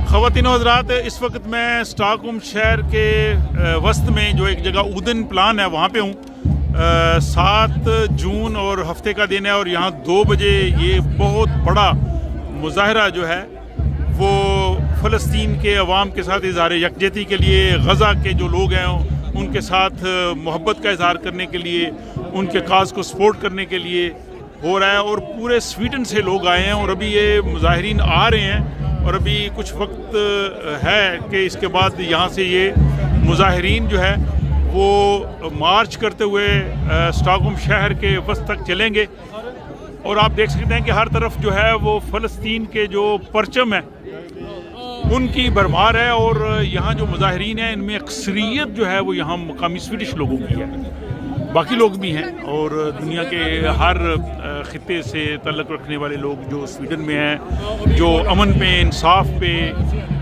ख़वातीन व हज़रात, इस वक्त मैं स्टॉकहोम शहर के वस्त में जो एक जगह ऊदन प्लान है वहाँ पे हूँ। 7 जून और हफ्ते का दिन है और यहाँ 2 बजे ये बहुत बड़ा मुज़ाहरा जो है वो फ़लस्तीन के अवाम के साथ इज़हार यकजहती के लिए, गज़ा के जो लोग हैं उनके साथ मोहब्बत का इज़हार करने के लिए, उनके काज को सपोर्ट करने के लिए हो रहा है। और पूरे स्वीडन से लोग आए हैं और अभी ये मुज़ाहिरीन आ रहे हैं और अभी कुछ वक्त है कि इसके बाद यहाँ से ये मुज़ाहिरीन जो है वो मार्च करते हुए स्टॉकहोम शहर के वस्त तक चलेंगे। और आप देख सकते हैं कि हर तरफ जो है वो फ़लस्तीन के जो परचम है उनकी भरमार है। और यहाँ जो मुज़ाहिरीन हैं इनमें अक्सरियत जो है वो यहाँ मकामी स्वीडिश लोगों की है, बाकी लोग भी हैं और दुनिया के हर ख़ित्ते से तल्लुक़ रखने वाले लोग जो स्वीडन में हैं, जो अमन पे, इंसाफ पे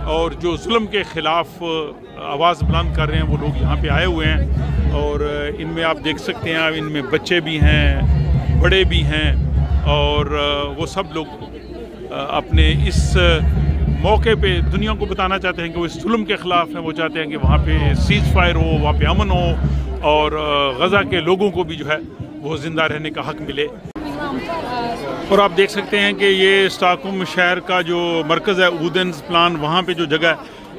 और जो जुल्म के ख़िलाफ़ आवाज़ बुलंद कर रहे हैं, वो लोग यहाँ पे आए हुए हैं। और इनमें आप देख सकते हैं इनमें बच्चे भी हैं, बड़े भी हैं और वो सब लोग अपने इस मौके पे दुनिया को बताना चाहते हैं कि वो इस जुल्म के ख़िलाफ़ हैं। वो चाहते हैं कि वहाँ पे सीज़ फायर हो, वहाँ पे अमन हो और गज़ा के लोगों को भी जो है वो ज़िंदा रहने का हक़ मिले। और आप देख सकते हैं कि ये स्टॉकहोम शहर का जो मरकज़ है ऊदन प्लान, वहाँ पे जो जगह है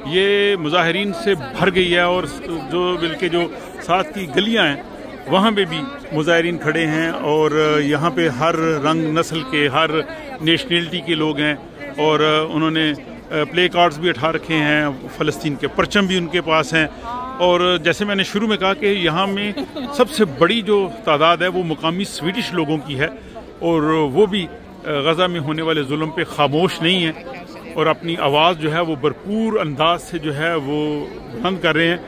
ये मुज़ाहिरीन से भर गई है और जो बल्कि जो साथ की गलियाँ हैं वहाँ पे भी मुज़ाहिरीन खड़े हैं और यहाँ पे हर रंग नस्ल के, हर नेशनलिटी के लोग हैं और उन्होंने प्ले कार्ड्स भी उठा रखे हैं, फ़लस्तीन के परचम भी उनके पास हैं। और जैसे मैंने शुरू में कहा कि यहाँ में सबसे बड़ी जो तादाद है वो मुकामी स्वीडिश लोगों की है और वो भी गज़ा में होने वाले जुल्म पे खामोश नहीं है और अपनी आवाज़ जो है वो भरपूर अंदाज से जो है वो बुलंद कर रहे हैं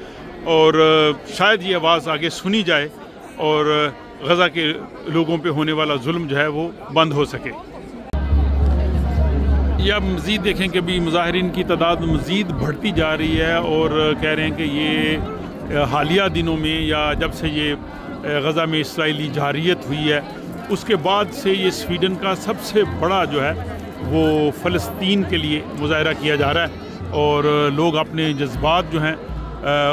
और शायद ये आवाज़ आगे सुनी जाए और गज़ा के लोगों पे होने वाला जुल्म जो है वो बंद हो सके। या मज़ीद देखें कि अभी मुज़ाहिरीन की तादाद मज़ीद बढ़ती जा रही है और कह रहे हैं कि ये हालिया दिनों में या जब से ये गज़ा में इसराइली जारियत हुई है उसके बाद से ये स्वीडन का सबसे बड़ा जो है वो फ़लस्तीन के लिए मुज़ाहरा किया जा रहा है और लोग अपने जज्बात जो हैं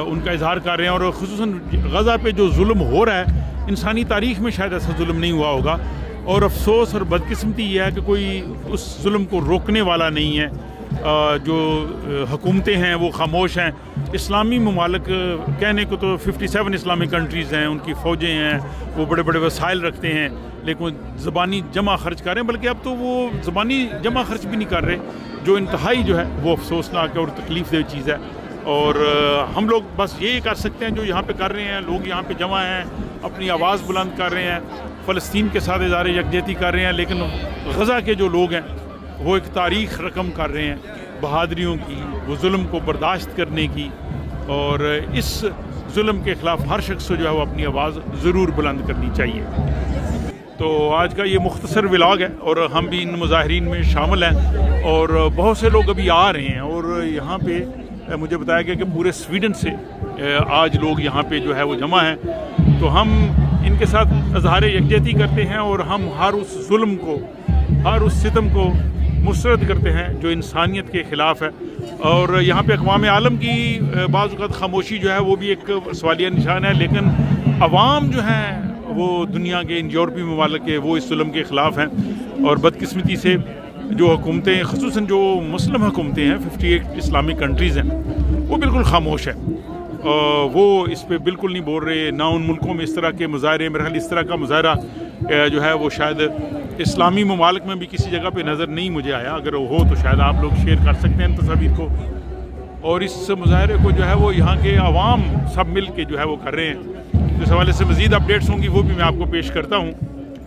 उनका इजहार कर रहे हैं। और ख़ुसूसन गज़ा पे जो जुल्म हो रहा है, इंसानी तारीख़ में शायद ऐसा जुल्म नहीं हुआ होगा और अफसोस और बदकिस्मती यह है कि कोई उस जुल्म को रोकने वाला नहीं है। जो हुकूमतें हैं वो खामोश हैं। इस्लामी ममालिक कहने को तो 57 इस्लामिक कंट्रीज़ हैं, उनकी फ़ौजें हैं, वो बड़े बड़े वसाइल रखते हैं लेकिन ज़बानी जमा खर्च कर रहे हैं, बल्कि अब तो वो ज़बानी जमा खर्च भी नहीं कर रहे, जो इंतहाई जो है वो अफसोसनाक और तकलीफ़ दे चीज़ है। और हम लोग बस यही कर सकते हैं जो यहाँ पे कर रहे हैं। लोग यहाँ पे जमा हैं, अपनी आवाज़ बुलंद कर रहे हैं, फ़लस्तीन के साथ इज़हार यकजहती कर रहे हैं, लेकिन गज़ा के जो लोग हैं वो एक तारीख़ रकम कर रहे हैं बहादुरियों की, वो जुल्म को बर्दाश्त करने की। और इस जुल्म के ख़िलाफ़ हर शख्स को जो है वो अपनी आवाज़ ज़रूर बुलंद करनी चाहिए। तो आज का ये मुख्तसर व्लॉग है और हम भी इन मुज़ाहिरीन में शामिल हैं और बहुत से लोग अभी आ रहे हैं और यहाँ पे मुझे बताया गया कि पूरे स्वीडन से आज लोग यहाँ पे जो है वो जमा हैं। तो हम इनके साथ इज़हार यकजहती करते हैं और हम हर उस जुल्म को, हर उस सितम को मुस्तरद करते हैं जो इंसानियत के ख़िलाफ़ है। और यहाँ पे अक़वाम आलम की बाज़ औक़ात खामोशी जो है वो भी एक सवालिया निशान है, लेकिन अवाम जो हैं वो दुनिया के इन यूरोपीय ममालिक के वो इस जुल्म के ख़िलाफ़ हैं। और बदकिस्मती से जो हुकूमतें, ख़ुसूसन जो मुस्लिम हुकूमतें हैं, 58 इस्लामिक कंट्रीज़ हैं, वो बिल्कुल खामोश है। वो इस पर बिल्कुल नहीं बोल रहे। ना उन मुल्कों में इस तरह के मुज़ाहरे, मेरे ख्याल इस तरह का मुज़ाहरा जो है वो शायद इस्लामी ममालिक में भी किसी जगह पे नज़र नहीं मुझे आया। अगर हो तो शायद आप लोग शेयर कर सकते हैं तस्वीर को। और इस मुज़ाहरे को जो है वो यहाँ के अवाम सब मिल के जो है वो कर रहे हैं। इस हवाले से मज़ीद अपडेट्स होंगी वो भी मैं आपको पेश करता हूँ।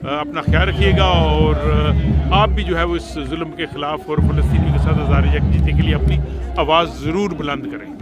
अपना ख्याल रखिएगा और आप भी जो है वो इस जुल्म के ख़िलाफ़ और फ़लस्तीनियों के साथ इज़हार यकजहती के लिए अपनी आवाज़ ज़रूर बुलंद करें।